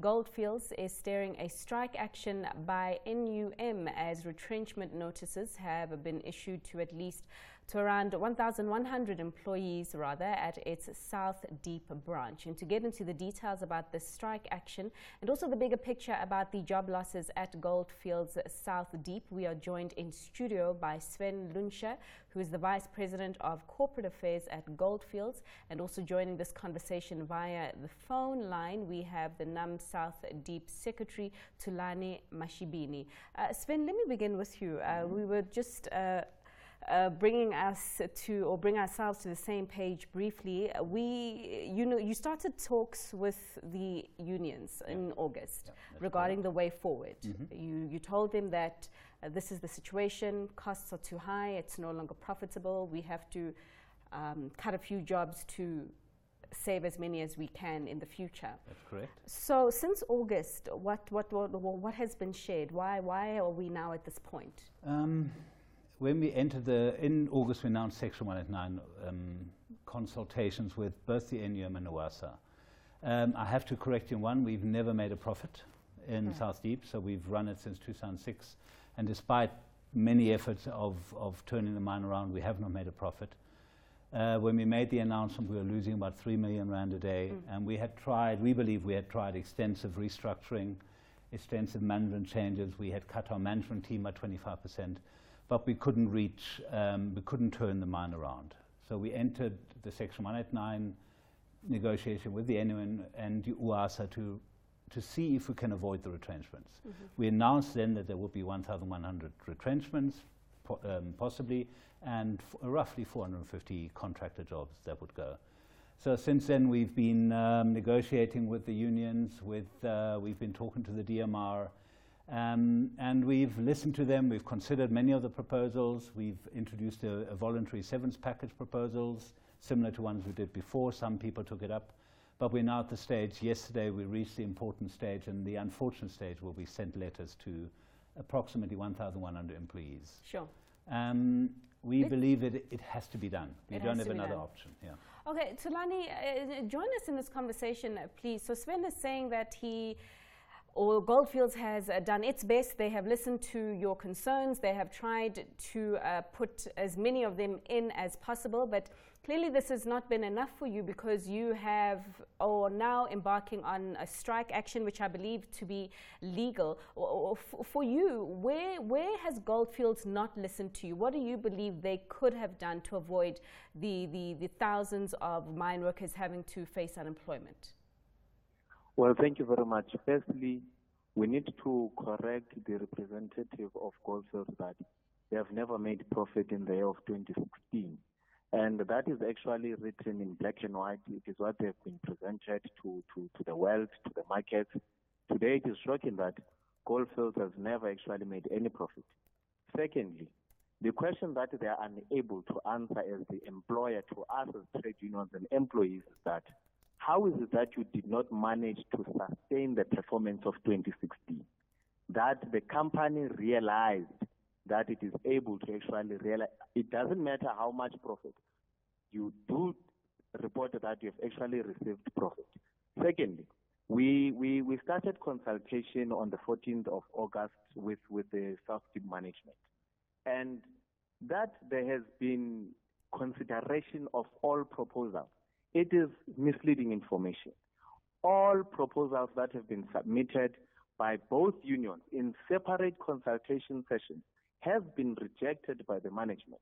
Goldfields is steering a strike action by NUM as retrenchment notices have been issued to around 1,100 employees at its South Deep branch. And to get into the details about this strike action and also the bigger picture about the job losses at Goldfields South Deep, we are joined in studio by Sven Lunsche, who is the Vice President of Corporate Affairs at Goldfields, and also joining this conversation via the phone line, we have the NUM South Deep Secretary, Thulani Mashibini. Sven, let me begin with you. We were just bring ourselves to the same page briefly. You started talks with the unions in August regarding the way forward. You told them that this is the situation, costs are too high, it's no longer profitable, we have to cut a few jobs to save as many as we can in the future. That's correct. So since August, what has been shared? Why are we now at this point? When we entered in August, we announced Section 189 consultations with both the NUM and OASA. I have to correct you one, we've never made a profit in South Deep, so we've run it since 2006, and despite many efforts of turning the mine around, we have not made a profit. When we made the announcement, we were losing about 3 million rand a day, and we believe we had tried extensive restructuring, extensive management changes. We had cut our management team by 25%. But we couldn't turn the mine around. So we entered the Section 189 negotiation with the NUM and the UASA to see if we can avoid the retrenchments. We announced then that there would be 1,100 retrenchments, possibly, and roughly 450 contractor jobs that would go. So since then we've been negotiating with the unions, we've been talking to the DMR, and we've listened to them, we've considered many of the proposals, we've introduced a voluntary severance package proposals, similar to ones we did before. Some people took it up, but we're now at the stage, yesterday we reached the important stage and the unfortunate stage where we sent letters to approximately 1,100 employees. Sure. We believe it has to be done. We don't have another option. Yeah. Okay, Thulani, join us in this conversation, please. So Sven is saying that Goldfields has done its best. They have listened to your concerns. They have tried to put as many of them in as possible. But clearly this has not been enough for you, because you are now embarking on a strike action, which I believe to be legal. For you, where has Goldfields not listened to you? What do you believe they could have done to avoid the thousands of mine workers having to face unemployment? Well, thank you very much. Firstly, we need to correct the representative of Goldfields that they have never made profit in the year of 2016. And that is actually written in black and white. It is what they have been presented to the world, to the market. Today, it is shocking that Goldfields has never actually made any profit. Secondly, the question that they are unable to answer as the employer to us as trade unions and employees is that, how is it that you did not manage to sustain the performance of 2016? That the company realized that it is able to actually realize, it doesn't matter how much profit, you do report that you have actually received profit. Secondly, we started consultation on the 14th of August with the South Deep management. And that there has been consideration of all proposals. It is misleading information. All proposals that have been submitted by both unions in separate consultation sessions have been rejected by the management.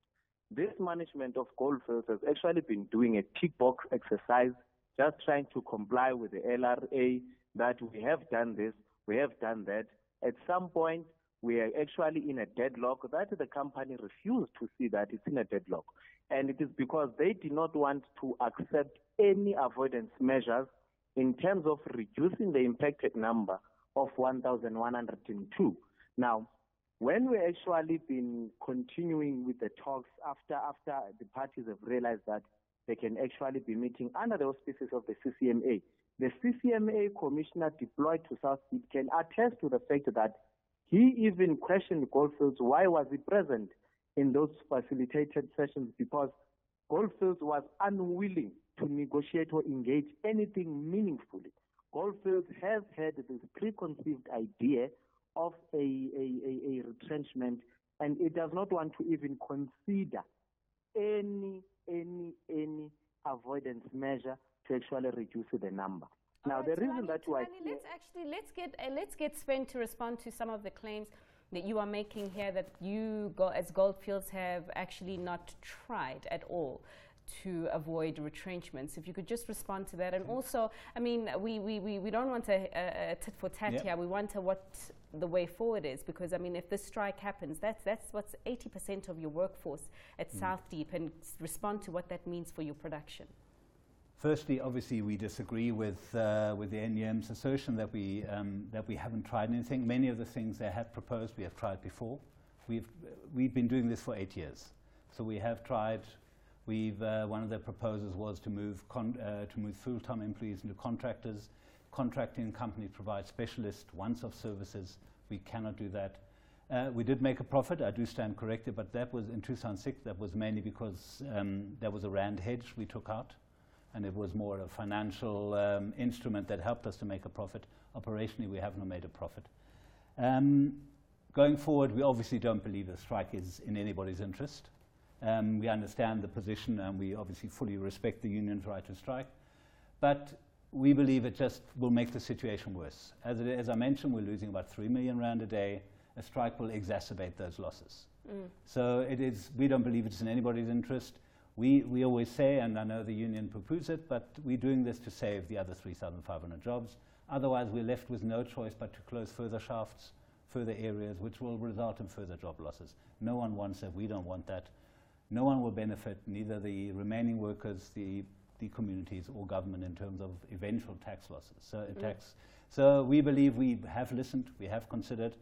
This management of Goldfields has actually been doing a tick box exercise, just trying to comply with the LRA, that we have done this, we have done that. At some point, we are actually in a deadlock that the company refused to see that it's in a deadlock. And it is because they did not want to accept any avoidance measures in terms of reducing the impacted number of 1,102. Now, when we actually been continuing with the talks after the parties have realized that they can actually be meeting under the auspices of the CCMA, the CCMA commissioner deployed to South Deep can attest to the fact that he even questioned Goldfields why was he present in those facilitated sessions, because Goldfields was unwilling to negotiate or engage anything meaningfully Goldfields has had this preconceived idea of a retrenchment, and it does not want to even consider any avoidance measure to actually reduce the number. Now, the reason that you are here, let's get Sven to respond to some of the claims that you are making here, that you as Goldfields have actually not tried at all to avoid retrenchments. If you could just respond to that. And also, I mean, we don't want a tit for tat here. We want what the way forward is, because I mean, if this strike happens, that's what's 80% of your workforce at South Deep, and respond to what that means for your production. Firstly, obviously, we disagree with the NUM's assertion that we haven't tried anything. Many of the things they have proposed, we have tried before. We've been doing this for 8 years, so we have tried. One of the proposals was to move full-time employees into contractors. Contracting companies provide specialist once-off services. We cannot do that. We did make a profit. I do stand corrected, but that was in 2006. That was mainly because there was a rand hedge we took out, and it was more a financial instrument that helped us to make a profit. Operationally, we have not made a profit. Going forward, we obviously don't believe a strike is in anybody's interest. We understand the position, and we obviously fully respect the union's right to strike. But we believe it just will make the situation worse. As I mentioned, we're losing about 3 million rand a day. A strike will exacerbate those losses. So we don't believe it's in anybody's interest. We always say, and I know the union poo-poos it, but we're doing this to save the other 3,500 jobs. Otherwise, we're left with no choice but to close further shafts, further areas, which will result in further job losses. No one wants that. We don't want that. No one will benefit, neither the remaining workers, the communities, or government, in terms of eventual tax losses. So we believe we have listened, we have considered.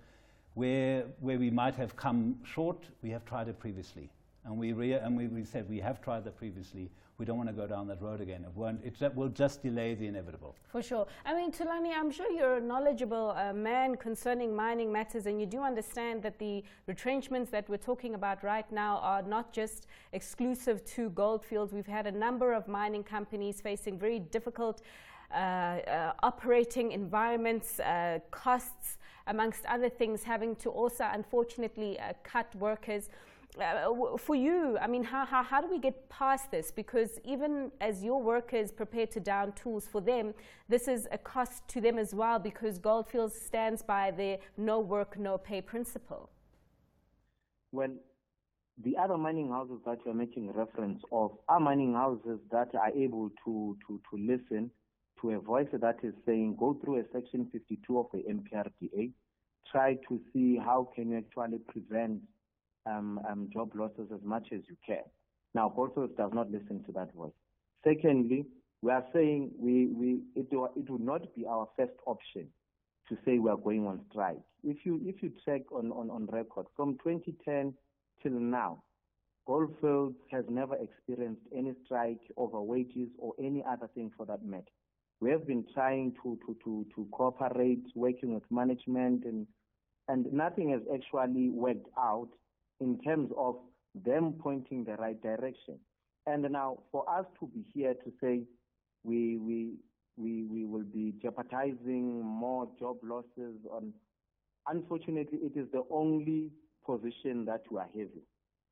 Where we might have come short, we have tried it previously. And we said we have tried that previously. We don't want to go down that road again. It will just delay the inevitable. For sure. I mean, Thulani, I'm sure you're a knowledgeable man concerning mining matters, and you do understand that the retrenchments that we're talking about right now are not just exclusive to Goldfields. We've had a number of mining companies facing very difficult operating environments, costs, amongst other things, having to also, unfortunately, cut workers. For you, I mean, how do we get past this? Because even as your workers prepare to down tools for them, this is a cost to them as well, because Goldfields stands by their no work, no pay principle. Well, the other mining houses that you're making reference of are mining houses that are able to listen to a voice that is saying, go through a Section 52 of the MPRDA, try to see how can you actually prevent job losses as much as you can. Now, Goldfields does not listen to that voice. Secondly, we are saying it would not be our first option to say we are going on strike. If you check on record, from 2010 till now, Goldfields has never experienced any strike over wages or any other thing for that matter. We have been trying to cooperate, working with management, and nothing has actually worked out in terms of them pointing the right direction. And now, for us to be here to say we will be jeopardizing more job losses, unfortunately, it is the only position that we are having.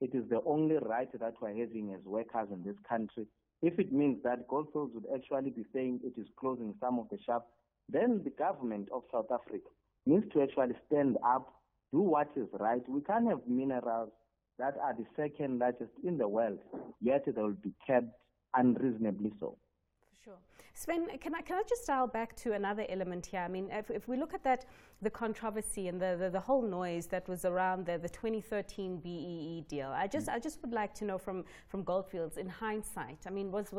It is the only right that we are having as workers in this country. If it means that Goldfields would actually be saying it is closing some of the shafts, then the government of South Africa needs to actually stand up, do what is right. We can't have minerals that are the second largest in the world, yet they will be kept unreasonably so. For sure. Sven, can I just dial back to another element here? I mean, if we look at the controversy and the whole noise that was around the 2013 BEE deal, I just would like to know from Goldfields, in hindsight, I mean, was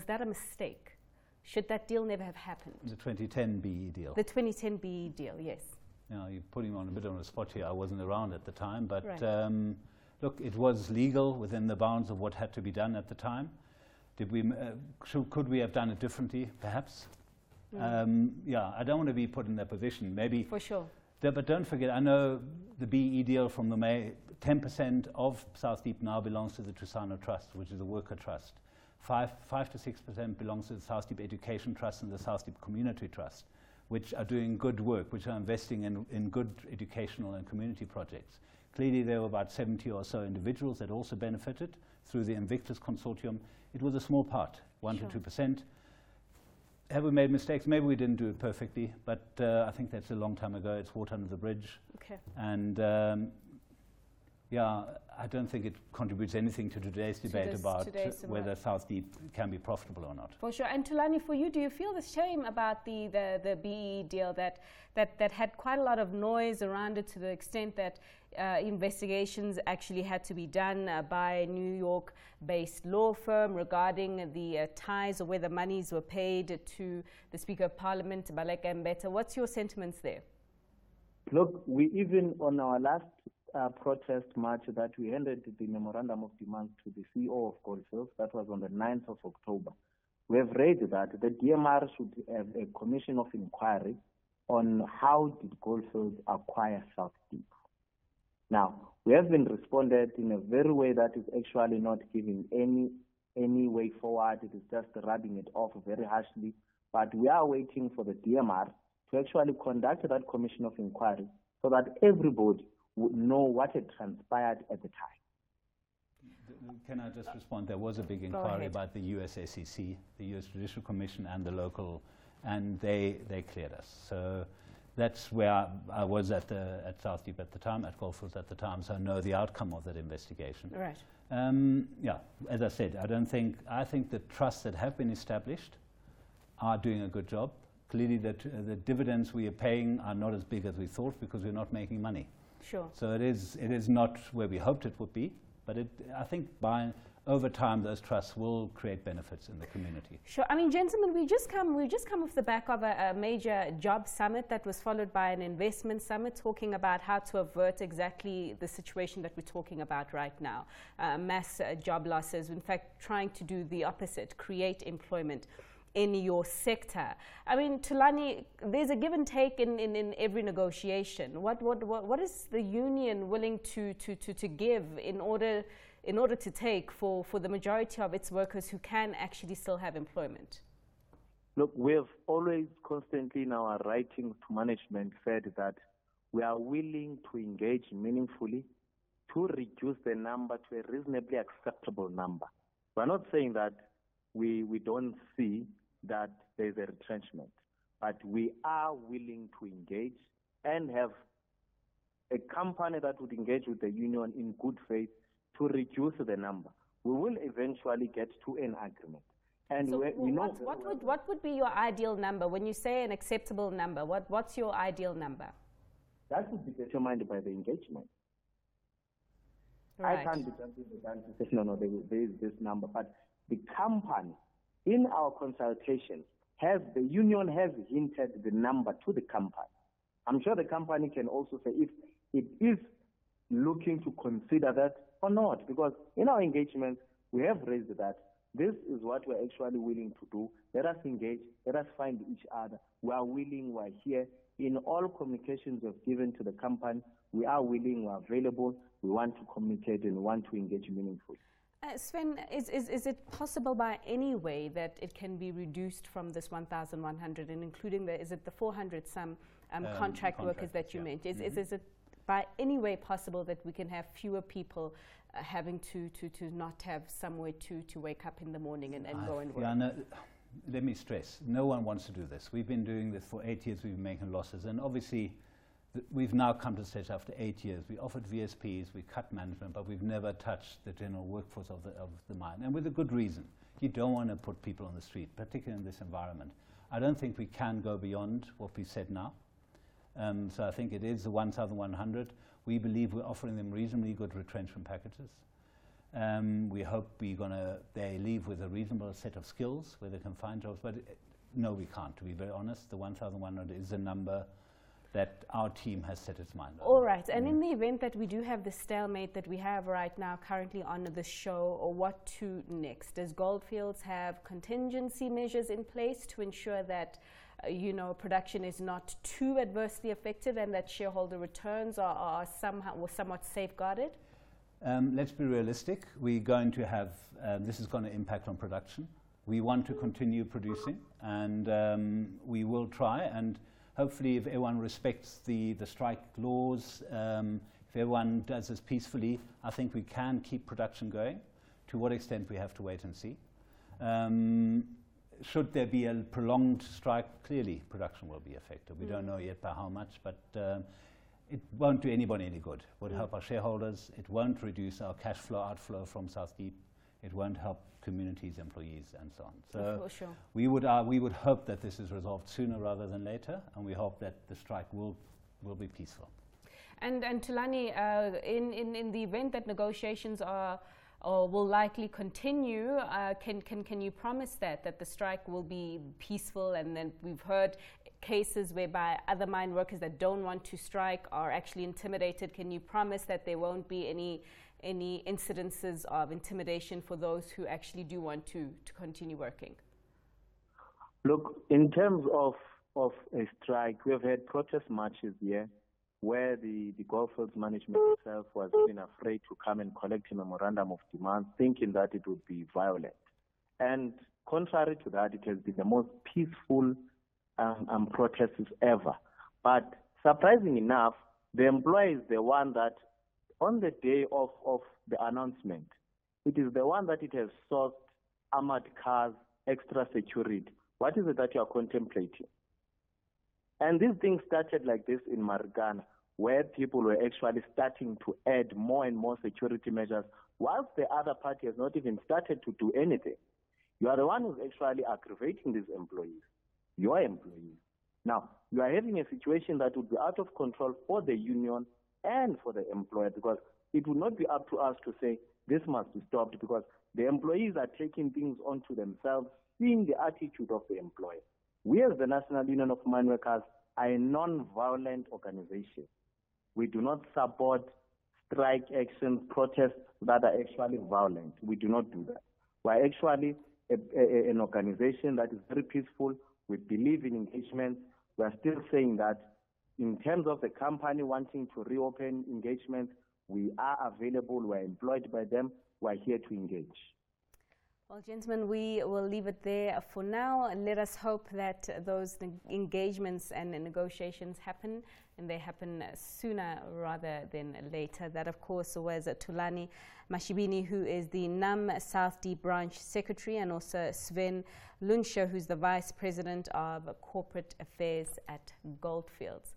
that a mistake? Should that deal never have happened? The 2010 BEE deal. The 2010 BEE deal, yes. Now, you're putting me on a bit on the spot here. I wasn't around at the time, but right. Look, it was legal within the bounds of what had to be done at the time. Could we have done it differently, perhaps? Yeah, I don't want to be put in that position. Maybe. For sure. But don't forget, I know the BEE deal from the May, 10% of South Deep now belongs to the Thulani Trust, which is a worker trust. 5 to 6% belongs to the South Deep Education Trust and the South Deep Community Trust, which are doing good work, which are investing in good educational and community projects. Clearly, there were about 70 or so individuals that also benefited through the Invictus Consortium. It was a small part, 1 to 2%. Have we made mistakes? Maybe we didn't do it perfectly, but I think that's a long time ago. It's water under the bridge. Okay. And yeah, I don't think it contributes anything to today's debate about whether South Deep can be profitable or not. For sure. And Thulani, for you, do you feel the shame about the BE deal that had quite a lot of noise around it, to the extent that investigations actually had to be done by a New York-based law firm regarding the ties or where the monies were paid to the Speaker of Parliament, Baleka Mbete? What's your sentiments there? Look, we even on our last protest march that we handed the memorandum of demands to the CEO of Goldfields, that was on the 9th of October. We have raised that the DMR should have a commission of inquiry on how did Goldfields acquire South Deep. Now, we have been responded in a very way that is actually not giving any way forward. It is just rubbing it off very harshly. But we are waiting for the DMR to actually conduct that commission of inquiry so that everybody would know what had transpired at the time. Can I just respond? There was a big inquiry about the US SEC, the US Judicial Commission, and the local, and they cleared us. So that's where I was at South Deep at the time, at Goldfields at the time, so I know the outcome of that investigation. Right. Yeah, as I said, I think the trusts that have been established are doing a good job. Clearly the dividends we are paying are not as big as we thought because we're not making money. Sure. So it is not where we hoped it would be, but I think over time those trusts will create benefits in the community. Sure. I mean, gentlemen, we've just come off the back of a major job summit that was followed by an investment summit talking about how to avert exactly the situation that we're talking about right now. Mass job losses, in fact, trying to do the opposite, create employment in your sector. I mean, Thulani, there's a give and take in every negotiation. What is the union willing to give in order to take for the majority of its workers who can actually still have employment? Look, we have always constantly in our writings to management said that we are willing to engage meaningfully to reduce the number to a reasonably acceptable number. We're not saying that we don't see that there's a retrenchment, but we are willing to engage and have a company that would engage with the union in good faith to reduce the number. We will eventually get to an agreement. And so we know what would be your ideal number? When you say an acceptable number, what's your ideal number? That would be determined by the engagement. Right. I can't be jumping the gun to say, no, there is this number. But the company, in our consultation, the union has hinted the number to the company. I'm sure the company can also say if it is looking to consider that or not, because in our engagements, we have raised that this is what we're actually willing to do. Let us engage, let us find each other. We are willing, we are here. In all communications we've given to the company, we are willing, we are available, we want to communicate and want to engage meaningfully. Sven, is it possible by any way that it can be reduced from this 1,100 and including is it the 400 some contract workers that you mentioned? Is it by any way possible that we can have fewer people having to not have somewhere to wake up in the morning and go and work? Yeah, no, let me stress, no one wants to do this. We've been doing this for 8 years, we've been making losses, and obviously we've now come to the stage after 8 years. We offered VSPs, we cut management, but we've never touched the general workforce of the mine, and with a good reason. You don't want to put people on the street, particularly in this environment. I don't think we can go beyond what we've said now. So I think it is the 1,100. We believe we're offering them reasonably good retrenchment packages. We hope they leave with a reasonable set of skills where they can find jobs, but no, we can't, to be very honest. The 1,100 is a number that our team has set its mind on. All right, and in the event that we do have the stalemate that we have right now currently on the show, or what to next? Does Goldfields have contingency measures in place to ensure that production is not too adversely affected and that shareholder returns are somewhat safeguarded? Let's be realistic. We're going to have, this is going to impact on production. We want to continue producing, and we will try, and hopefully if everyone respects the strike laws, if everyone does this peacefully, I think we can keep production going. To what extent, we have to wait and see. Should there be a prolonged strike, clearly production will be affected. We don't know yet by how much, but it won't do anybody any good. It won't help our shareholders. It won't reduce our cash flow outflow from South Deep. It won't help communities, employees, and so on. So sure. we would hope that this is resolved sooner rather than later, and we hope that the strike will be peaceful. And Thulani, in the event that negotiations are or will likely continue, can you promise that the strike will be peaceful? And then we've heard cases whereby other mine workers that don't want to strike are actually intimidated. Can you promise that there won't be any incidences of intimidation for those who actually do want to continue working? Look, in terms of a strike, we have had protest marches here where the Goldfields management itself was even afraid to come and collect a memorandum of demand, thinking that it would be violent. And contrary to that, it has been the most peaceful protests ever. But surprising enough, the employer is the one that, on the day of the announcement, it is the one that it has sourced armored cars, extra security. What is it that you are contemplating? And these things started like this in Marikana, where people were actually starting to add more and more security measures, whilst the other party has not even started to do anything. You are the one who's actually aggravating these employees, your employees. Now, you are having a situation that would be out of control for the union and for the employer, because it would not be up to us to say this must be stopped, because the employees are taking things onto themselves, seeing the attitude of the employer. We as the National Union of Mine Workers are a non-violent organization. We do not support strike actions, protests that are actually violent. We do not do that. We're actually an organization that is very peaceful. We believe in engagement. We're still saying that in terms of the company wanting to reopen engagement, we are available, we're employed by them, we're here to engage. Well, gentlemen, we will leave it there for now, and let us hope that those engagements and negotiations happen, and they happen sooner rather than later. That, of course, was Thulani Mashibini, who is the NUM South Deep Branch Secretary, and also Sven Lunsche, who's the Vice President of Corporate Affairs at Goldfields.